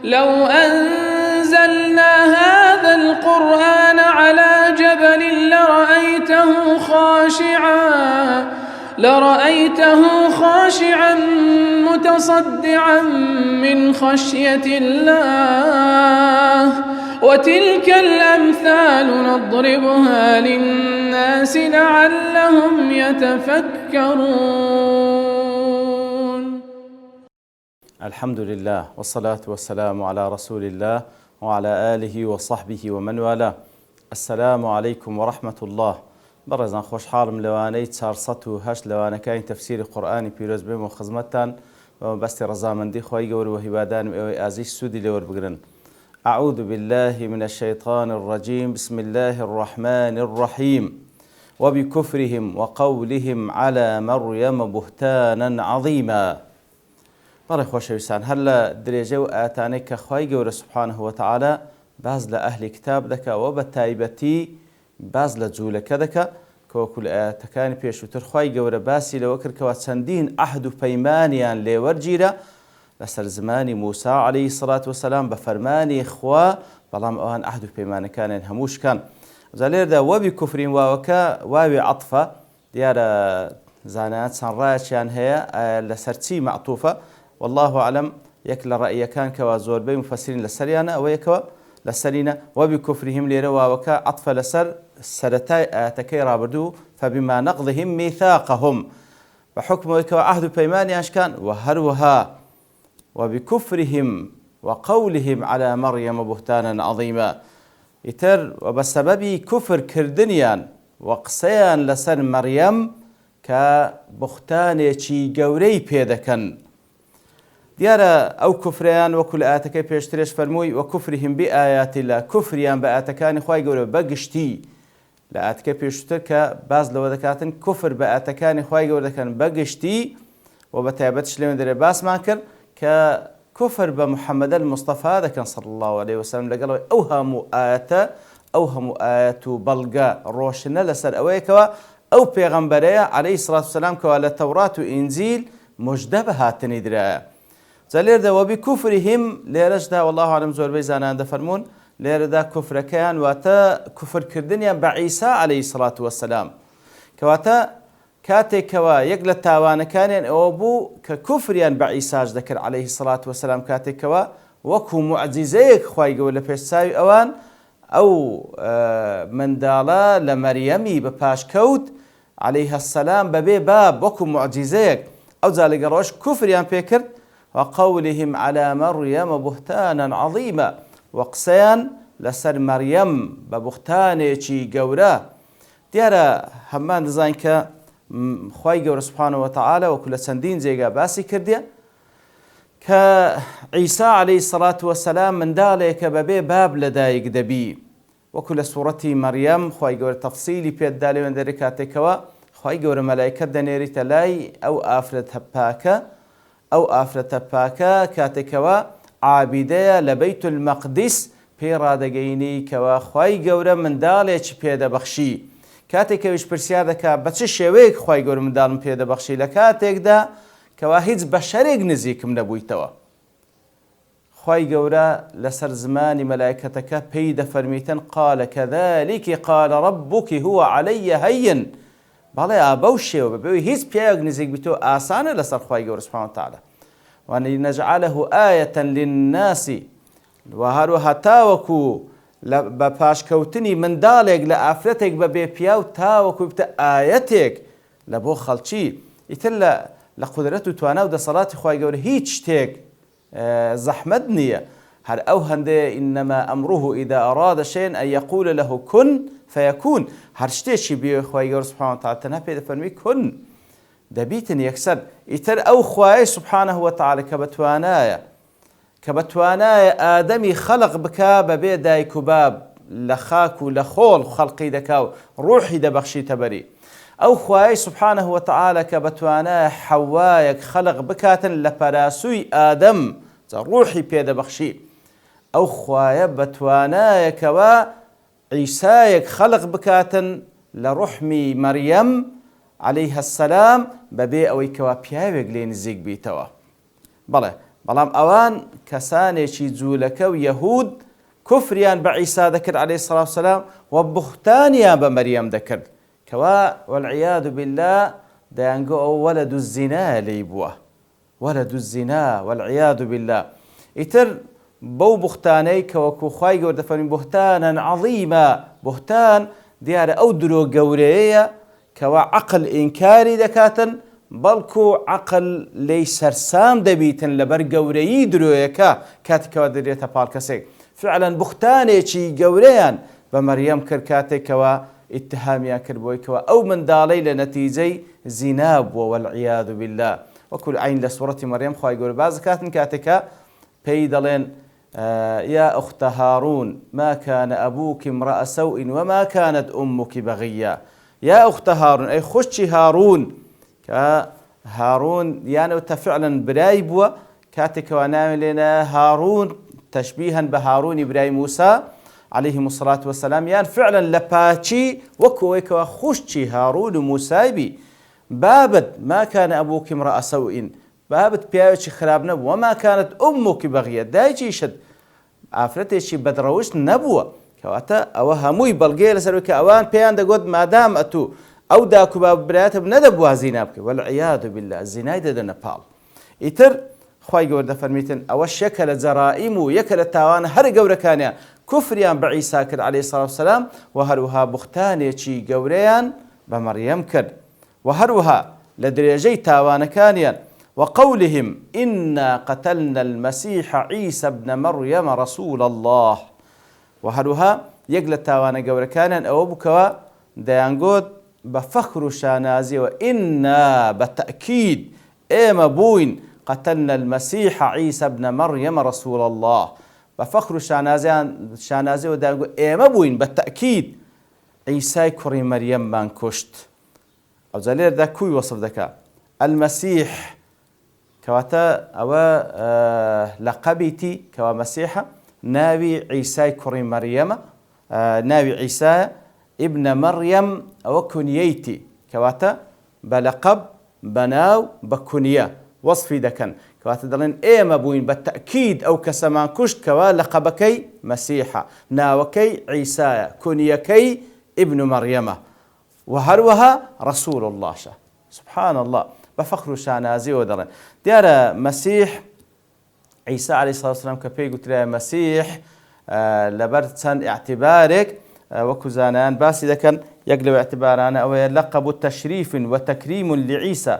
لو أنزلنا هذا القرآن على جبل لرأيته خاشعا متصدعا من خشية الله وتلك الأمثال نضربها للناس لعلهم يتفكرون. الحمد لله والصلاة والسلام على رسول الله وعلى آله وصحبه ومن والاه. السلام عليكم ورحمة الله. بەڕێزان خۆشحاڵم لەوانەی 408 لەوانەکانی تەفسیری قورئانی پیرۆز بێم و خزمەتتان بەستی ڕەزامەندی خۆی گەورە و هیوادانم ئێوەی ئازیز سوودی لێوەربگرن. أعوذ بالله من الشيطان الرجيم بسم الله الرحمن الرحيم وبكفرهم وقولهم على مريم بهتانا عظيما. بەڕێ خۆشەویستان، هەر لە درێژە و ئاەتانەی کە خۆی گەورە سوبحانه وتعالى باز لە ئەهلی کتاب دەکا و بە تایبەتی باز لە جوولەکە دەکا کە وەکو لە ئاەتەکانی پێشووتر خۆی گەورە باسی لەوە کردکەوە چەندین ئەحد و پەیمانیان لێوەرگیرە لەسەر زمانی موسا عەلەیهی سەڵات وسەلام بە فەرمانی خوا، بەڵام ئەوان ئەحد و پەیمانەکانیان هەمووشکان. جا لێرەدا وەبی کوفرین واوەکە واوی عەطفە، دیارە زانایان چەند ڕایەکیان هەیە لەسەر چی مەعتووفە، والله أعلم. یەک لە ڕەئیەکان کەوا زۆربەی مفەسرین لەسەریانە ئەوەیەکەوە لەسەرینە وەبکوفرهم لێرە واوەکە عەطفە لەسەر سەرەتای ئاەتەکەی ڕابردوو فبما نقضهم ميثاقهم، بحکمەوەیکەوە عەهد و پەیمانیانشکان و هەروەها وبكفرهم وقولهم على مريم بهتانا عظيما، ئیتر بەسەبەبی کوفر کردنیان و قسەیان لەسەر مەریەم کە بوختانێکی گەورەی پێدەکەن. دیارە ئەو کوفریان وەکو لە ئاەتەکەی پێشترێش فەرمووی وەکوفرهم بئایاتی الله، کوفریان بە ئاەتەکانی خوای گەورە بەگشتی لە ئاەتەکەی پێشووتر کە باز لەوە دەکاتن کوفر بە ئاەتەکانی خوای گەورە دەکەن بەگشتی و بە تایبەتش لێوێ دەرێ باسمان کرد کە کوفر بە محەممەدە المستەفا دەکەن صلی الله عليه وسلم لەگەڵەوەی ئەو هەموو ئاەتە ئەو هەموو ئاەت و بەڵگە ڕۆشنە لەسەر ئەوەیەکەوە ئەو پێغەمبەرەیە عەلەیهی سەڵات وسەلام کەوا لە تەورات و ئینجیل موژدە بە هاتنی درایە. جا لێرەدا وەبکوفرهم لێرەشدا والله أعلم زۆربەی زانایان دەفەرمون لێرەدا کوفرەکەیان واتە کوفرکردنیان بە عیسا عەلەیهی سەڵات وەسەلام، کەواتە کاتێکەوە یەک لە تاوانەکانیان ئەوە بوو کە کوفریان بە عیساش دەکرد عەلەیهی سەڵات وەسەلام، کاتێکەوە وەکو موعجیزەیەک خوای گەورە لە پێشچاوی ئەوان ئەو منداڵە لە مەریەمی بە پاشکەوت عەلەیها السەلام بەبێ باب وەکو موعجیزەیەک، ئەو جا لەگەڵەوەش کوفریان پێکرد وقولهم على مريم بهتانا عظيما، وقسەیان لەسەر مەریەم بە بوختانێکی گەورە. دیارە هەممان دەزانین کە خوای گەورە سوبحانه وتعالى وەکو لە چەندین جێگا باسی کردیە کە عیسا عەلەیهی سەڵات وەسەلام منداڵێکە بەبێ باب لەدایک دەبی، وەکو لە سوورەتی مەریەم خوای گەورە تەفسیلی پێددا لێوێن دەرێ کاتێکەوە خوای گەورە مەلایکەت دەنێریتە لای ئەو ئافرەتە پاکە، ئەو ئافرەتە پاکە کاتێکەوە عابیدەیە لە بەیت المەقدس پێی ڕادەگەینی کەوا خوای گەورە منداڵێکی پێدەبەخشی، کاتێکەویش پرسیار دەکا بە چ شێوەیەک خوای گەورە منداڵم پێدەبەخشی، لە کاتێکدا کەوا هیچ بەشەرێک نزیکم نەبوویتەوە. خوای گەورە لەسەر زمانی مەلایکەتەکە پێی دەفەرمیتن قال كذلك قال ربك هو علي هين، بەڵێ بەو شێوە بەبێ هیچ پیاوێک نزیک بیتەوە ئاسانە لەسەر خوای گەورە سوبحانه وتعالى ولنجعله آية للناس، و هەروەها تاوەکو بە پاشکەوتنی منداڵێک لە ئافرەتێک بەبێ پیاو تاوەکو بتە ئایەتێک لە بۆ خەڵکی. ئیتر لە قودرەت و توانا و دەسەڵاتی خوای گەورە هیچ شتێک زەحمەت نییە، هەر ئەو هەندەیە ئینەما ئەمڕه ئیدا ئەراد شەیئا ئەن یەقول له کن فەیەکون، هەر شتێکی بێ خوای گەورە سوبحانه وتعالى تەنها پێ دەفەرمی کن دەبیتن یەکسەر. ئیتر ئەو خوای سوبحانه وتعالى کە بەتوانایە ئادەمی خەڵق بکا بەبێ دایک و باب لە خاک و لە خۆڵ خەڵقی دەکا و ڕوحی دەبەخشیتە بەری، ئەو خوای سوبحانه وتعالى کە بەتوانایە حەوایەک خەڵق بکاتن لە پەراسووی ئادەم ڕوحی پێدەبەخشی، ئەو خوایە بەتوانایەکەوە عیسایەک خەڵق بکاتن لە ڕوحمی مەریەم عەلەیها السەلام بەبێ ئەوەی کەوا پیاوێک لێ نزیک بیتەوە. بەڵێ بەڵام ئەوان کەسانێکی جوولەکە و یەهود کوفریان بە عیسا دەکرد عەلەیهی سەڵات وسەلام و بوختانیان بە مەریەم دەکرد کەوا وەالعیاذ بالله دەیانگۆ ئەو وەلەد الزینا لێی بووە، وەلەد الزینا وەالعیاذ بالله. ئیتر بەو بوختانەی کە وەکو خوای گەورە دەفەرمێ بوهتانن عەظیما، بوهتان دیارە ئەو درۆ گەورەیەیە کەوا عەقڵ ئینکاری دەکاتن بەڵکو عەقڵ لێی سەرسام دەبیتن لەبەر گەورەیی درۆیەکە کاتێکەوە دەرێتە پاڵ کەسێک. فعلاً بوختانێکی گەورەیان بە مەریەم کرد کاتێکەوە ئیتهامیان کرد بۆی کەوە ئەو منداڵەی لە نەتیجەی زینا بووە وەالعیاذ بالله. وەکو عین لە سوورەتی مەریەم خوای گەورە باز دەکاتن کاتێکە پێی دەڵێن يا أخت هارون ما كان أبوك امرأ سوء وما كانت أمك بغيا. يا أخت هارون أي خشي هارون، كهارون يعني فعلا براي بوا كاتك ونعمل لنا هارون تشبيها بهارون براي موسى عليهم الصلاة والسلام، يعني فعلا لباتشي وكويك خشي هارون موسى بابد ما كان أبوك امرأ سوء، بابت بياوشي خراب نبوة، وما كانت أمك بغية دايجي شد ئافرەتێکی بەدڕەوشت نەبووە کەواتە ئەوە هەمووی بەڵگەیە لەسەرەوەی کە ئەوان پێیان دەگوت مادام ئەتوو ئەو داکوبا برایەتە نەدەبووە زینا بکە وەالعیاذ بالله زینای دەدەنە پاڵ. ئیتر خوای گەورە دەفەرمیتن ئەوە یەکە لە جەرائیم و یەکە لە تاوان هەر گەورەکانیان کوفریان بە عیسا کرد عەلەیهی سەڵات وسەلام و هەروەها بوختانێکی گەورەیان بە مەریەم کرد و هەروەها لە درێژەی تاوانەکانیان وقولهم إنا قتلنا المسيح عيسى ابن مريم رسول الله. وهروها يقل تاوانا قورا كان أو بكوا ديانقود بفخر شانازي وإنا بالتأكيد إيما بوين قتلنا المسيح عيسى ابن مريم رسول الله بفخر شانازي وديانقود إيما بوين بالتأكيد عيسى كري مريم من كشت. أو زالير دا كوي وصف ذكا المسيح كواتا أوا لقبيتي كوا مسيحة ناوي عيسى كري مريم، ناوي عيسى ابن مريم أو كنيتي كواتا بلقب بناو بكنية وصفي دكن كواتا دلين إيما بوين بالتأكيد أو كسمان كشت كوا لقبكي مسيحة ناوكي عيسى كنيكي ابن مريم وهروها رسول الله سبحان الله بفخر شانازي ودرن ديارة مسيح عيسى عليه الصلاة والسلام كبي قلت له مسيح لبرتسن اعتبارك وكزانان باسي إذا كان يقلب اعتبارنا أو لقب تشريف وتكريم لعيسى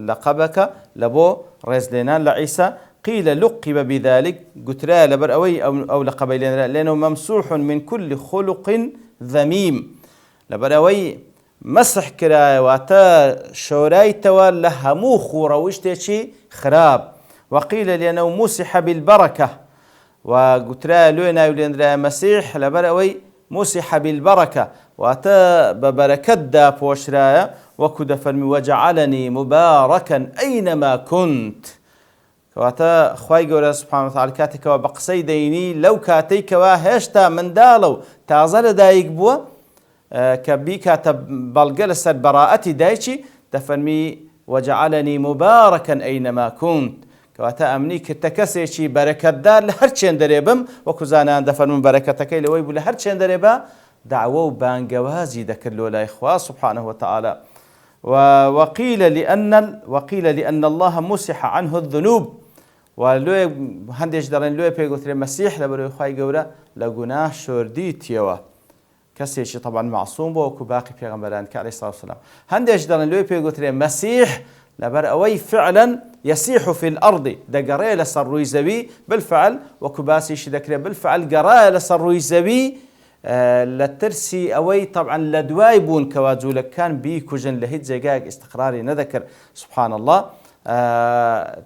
لقبك لبو رزلنان لعيسى قيل لقب بذلك قلت له لبر أو لقب لأنه ممسوح من كل خلق ذميم لبر مسح كراي واتا شوراي توال لهمو خوروشتشي خراب. وقيل لأنه مسح بالبركة وقلت له لونا يولين مسيح لبروي مسح بالبركة واتا ببركة دا بوشرايا وكد فرمي وجعلني مباركا أينما كنت واتا خواي قولا سبحانه وتعالى كاتك وبقصي ديني لو كاتيك واهشتا من دالو تازال دايق بوا كبي كاتب بلغل سر براءتي دايشي تفرمي وجعلني مباركا أينما كنت كواتا أمني كتكسيشي بركة دار لهرچين دريبم وكزانان دفرمون بركتكي لويبو لهرچين دريبا دعوو بانقوازي دكرلو لا إخوة سبحانه وتعالى. وقيل لأن الله مسح عنه الذنوب ولو هندش دارن لو بيقول المسيح لبرو خواي قولا لقناه شورديتيوا كسيشي طبعا معصوم وكو باقي پیغمبران عليه الصلاة والسلام هندش دارن لو بيقول مسيح لبر أوي فعلا يسيح في الأرض دقري لسروي زبي بالفعل وكباسي شدكري بالفعل قرا لسروي زبي لترسي أوي طبعا لدوايبون كواجولك كان بيكوجن لهيد زقاق استقراري نذكر سبحان الله.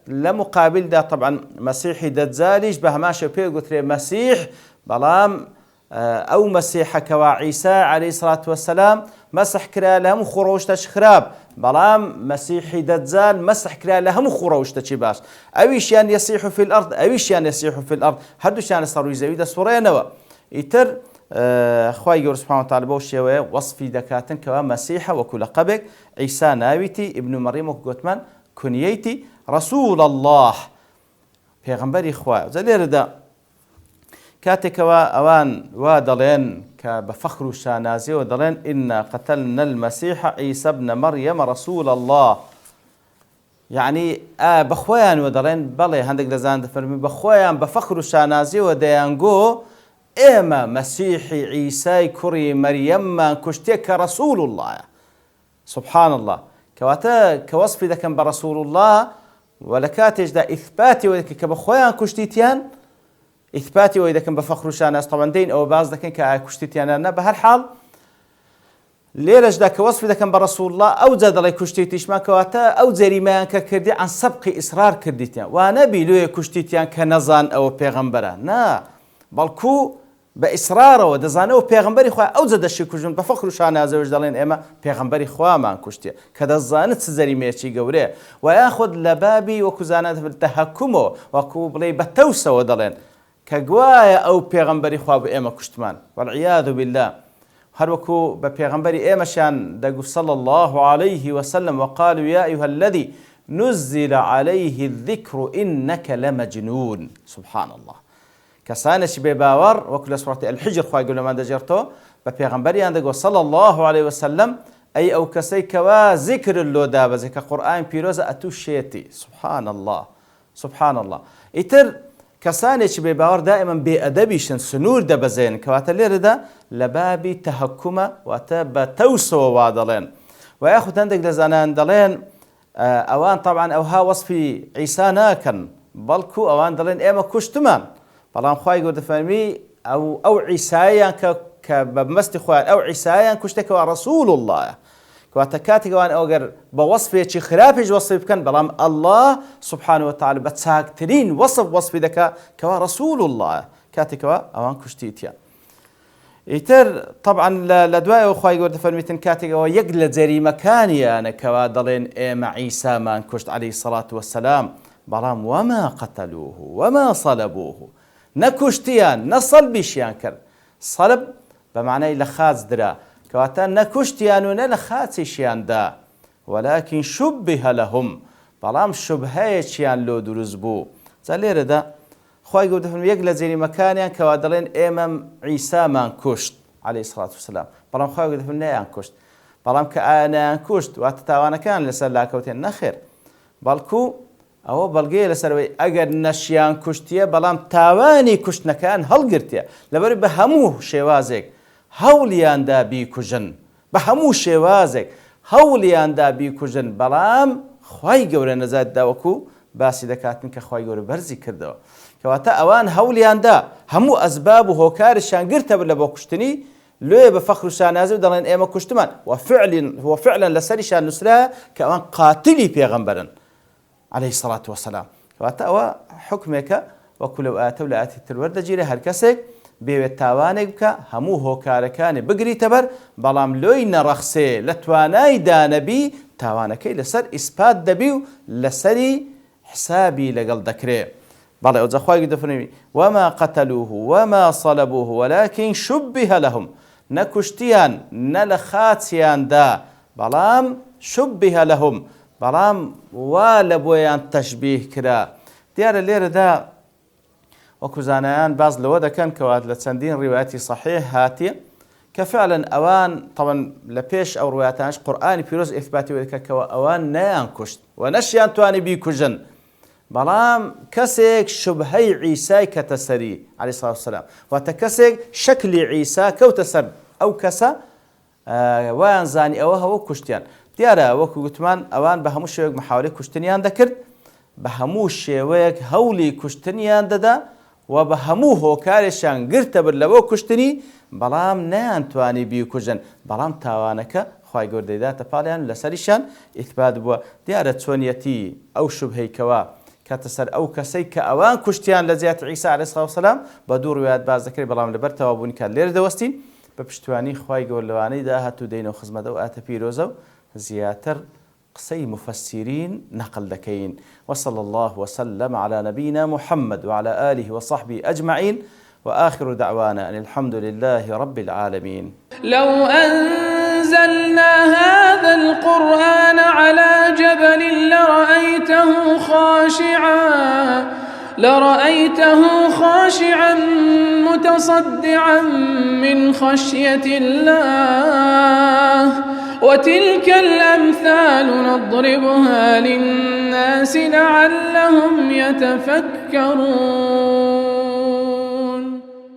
لمقابل ده طبعا مسيحي دجاليش بهماشي بيقول مسيح بلام أو مسيح كوا عيسى عليه الصلاة والسلام مسح كرا لهم خروج تشخراب بلام مسيحي دجال مسح كرا لهم خروج تشباش أويش يعني يصيح في الأرض أويش يعني يصيح في الأرض هردوش يعني صاروا يزويد سورينوا يتر خواي يقول سبحانه وتعالى بوشي وصفي دكاتن كوا مسيحة وكل قبك عيسى ناويتي ابن مريم وكوتمان كنيتي رسول الله پێغەمبەری خوایە. جا لێرەدا کاتێکەوە ئەوان وا دەڵێن کە بە فەخر و شانازیەوە دەڵێن ئینا قەتەلنا المەسیح عیسی ابن مەریەم ڕەسوول الله، یعنی بەخۆیان وە دەڵێن بەڵێ هەندێک لە زان دەفەرمی بەخۆیان بە فەخر و شانازیەوە دەیانگۆ ئێمە مەسیحی عیسای کوڕی مەریەممان کوشتێک کە ڕەسوول اللهە. سبحان الله، کەواتە کە وەسفی دەکەن بە ڕەسوول الله و لە کاتێشدا ئیثباتی وە دەکەن کە بەخۆیان کوشتیتیان، ئیثباتی وەی دەکەن بە فەخر و شاناز. تەواو دەین ئەوە باز دەکەن کە ئایا کوشتیتیانە نە. بە هەر حاڵ لێرەشدا کە وەسفی دەکەن بە ڕەسوول الله ئەو جا دەڵێ کوشتیتیشمان، کەواتە ئەو جەریمەیان کە کردی عن سەبقی ئیسرار کردیتیان، وا نەبی لێ کوشتیتیان کە نەزان ئەوە پێغەمبەرە، نا، بەڵکو بە ئیسرارەوە دەزانەوە پێغەمبەری خوا ئەو جا دەشی کوژن. بە فەخر و شانازەوەش دەڵێن ئێمە پێغەمبەری خوامان کوشتیە کە دەزانێت چ جەریمەیەکی گەورەیە. و یاخود لە بابی وەکو زانات تەهەکومەوە وەکو بڵێ بە تەوسەوە دەڵێن کە گوایە ئەو پێغەمبەری خوا بە ئێمە کوشتمان، والعیاذ بالله. هەروەکو بە پێغەمبەری ئێمەشیان دەگو صلی الله عليه وسلم وقالوا يا أيها الذي نزل عليه الذكر إنك لمجنون. سبحان الله. کەسانێکی بێباوەڕ وەکو لە سوڕەتی الحجر خوای گەورەمان دەجێڕتەوە بە پێغەمبەریان دەگوت صلی الله عليه وسلم ئەی ئەو کەسەی کەوا زیکرت لۆ دابەزێ کە قورئان پیرۆزە ئەتووشێتی. سبحان الله، سبحان الله. ئیتر کەسانێکی بێباوەڕ دائیمەن بێئەدەبیشن، سنوور دەبەزێن، کەواتە لێرەدا لە بابی تەهەکومە، واتە بە تەوسەوە وا دەڵێن. و یاخود هەندێک لە زانان دەڵێن ئەوان طبعا ئەوها وەسفی عیسا ناکەن، بەڵکو ئەوان دەڵێن ئێمە کوشتمان، بەڵام خوای گەورە دەفەرمی ئەو عیسایان کە بە مەستی خۆیان ئەو عیسایان کوشتێکەوە ڕەسوول اللهە. کەواتە کاتێکەوان ئەوگەر بە وەسفێکی خراپیش وەسفی بکەن، بەڵام الله سبحانه وتعالى بە چاکترین وەسفی دەکات کەوا ڕەسوول اللهە کاتێکەوە ئەوان کوشتیتیان. ئیتر طبعا لە دوایەوە خوای گەورە دەفەرمیتن کاتێکەوە یەک لە جەریمەکانیانە کەوا دەڵێن ئێمە عیسامان کوشت عەلەیهی سەڵات وەسەلام، بەڵام وەما قەتەلوه وەما صەلەبوه، نەکوشتیان نەسەڵبیشیان کرد. سەلب بە معنای لە خاچ درا، کەواتە نەکوشتیان و نە لە خاچیشیاندا، وەلاکین شوبیه لەهم، بەڵام شوبهەیەکیان لۆ دروست بوو. جا لێرەدا خوای گەورە دەفەرمێ یەک لە جەریمەکانیان کەوا دەڵێن ئێمە عیسامان کوشت عەلەیهی سەڵات وسەلام، بەڵام خوای گەورە دەفەرمێ نەیان کوشت. بەڵام کە ئایا نەیان کوشت واتە تاوانەکان لەسەر لاکەوتێن؟ نەخێر، بەڵکو ئەوە بەڵگەیە لەسەرەوەی ئەگەر نەشیان کوشتیە بەڵام تاوانی کوشتنەکان هەڵگرتیە، لەبەر بە هەموو شێوازێک هەوڵیاندا بیکوژن، بە هەموو شێوازێک هەوڵیاندا بیکوژن، بەڵام خوای گەورە نەزاتدا وەکو باسی دەکاتن کە خوای گەورە بەرزی کردەوە. کەواتە ئەوان هەوڵیاندا هەموو ئەسباب و هۆکارشیان گرتە لە بۆ کوشتنی، لێ بە فەخر و شانازی دەڵێن ئێمە کوشتمان، وفعلا لەسەریشان نووسرا کە ئەوان قاتلی پێغەمبەرن عليه الصلاة والسلام. کەواتە ئەوە حکمێکە وەکو لەو ئاەتە و لە ئاەتی تر وەردەگیرێ هەر کەسێک بێوێت تاوانێک بکە هەموو هۆکارەکانی بگریتە بەر، بەڵام لۆی نەڕەخسێ لە توانای دانەبی تاوانەکەی لەسەر ئیسپات دەبی و لەسەری حسابی لەگەڵ دەکرێ. بەڵێ ئەوجا خوای دەفەرمێ وما قەتەلوه وما صەلەبوه وەلاکین شوبیه لەهم، نەکوشتیان نە لە خاچیاندا، بەڵام شوبیه لەهم، بەڵام وا لە بۆیان تەشبیه کرا. دیارە لێرەدا وەکو زانایان باز لەوە دەکەن کەوات لە چەندین ڕیواەتی صحیح هاتیە کە فعلا ئەوان طبعا لە پێش ئەو ڕوایەتانش قورئانی پیرۆز ئیثباتی دەکات کەوە ئەوان نەیان کوشت و نەشیان توانی بیکوژن، بەڵام کەسێک شوبهەی عیسای کەتە سەری عەلەیهی سەڵات وسەلام، واتە کەسێک شەکلی عیسا کەوتە سەر ئەو کەسە، وایان زانی ئەوە هەوە کوشتیان. دیارە وەکو گوتمان ئەوان بە هەموو شێوەیەک محاولەی کوشتنیان دەکرد، بە هەموو شێوەیەک هەوڵی کوشتنیان دەدا و بە هەموو هۆکارێکیان گرتە بر لەبۆ کوشتنی، بەڵام نەیانتوانی بیکوژن، بەڵام تاوانەکە خوای گەورە دەیداتە پاڵیان لەسەریشان ئیثبات بووە. دیارە چۆنیەتی ئەو شوبهەیکەوە کاتە سەر ئەو کەسەی کە ئەوان کوشتیان لە جیاتی عیسا عەلەیهی سەڵات وسەلام بە دوو ڕوایەت باز دەکرێت، بەڵام لەبەر تەوابوونی کات لێرە دەوەستین بە پشتیوانی خوای گەورە لەوانەی داهاتوو دەینەوە خزمەتە و ئاتە پیرۆزە و زیاتر قسەی مفسرین نقل دەکەین. وصلى الله وسلم على نبينا محمد وعلى آله وصحبه أجمعين وآخر دعوانا أن الحمد لله رب العالمين. لو أنزلنا هذا القرآن على جبل لرأيته خاشعا لرأيته خاشعا متصدعا من خشية الله. وتلك الأمثال نضربها للناس لعلهم يتفكرون.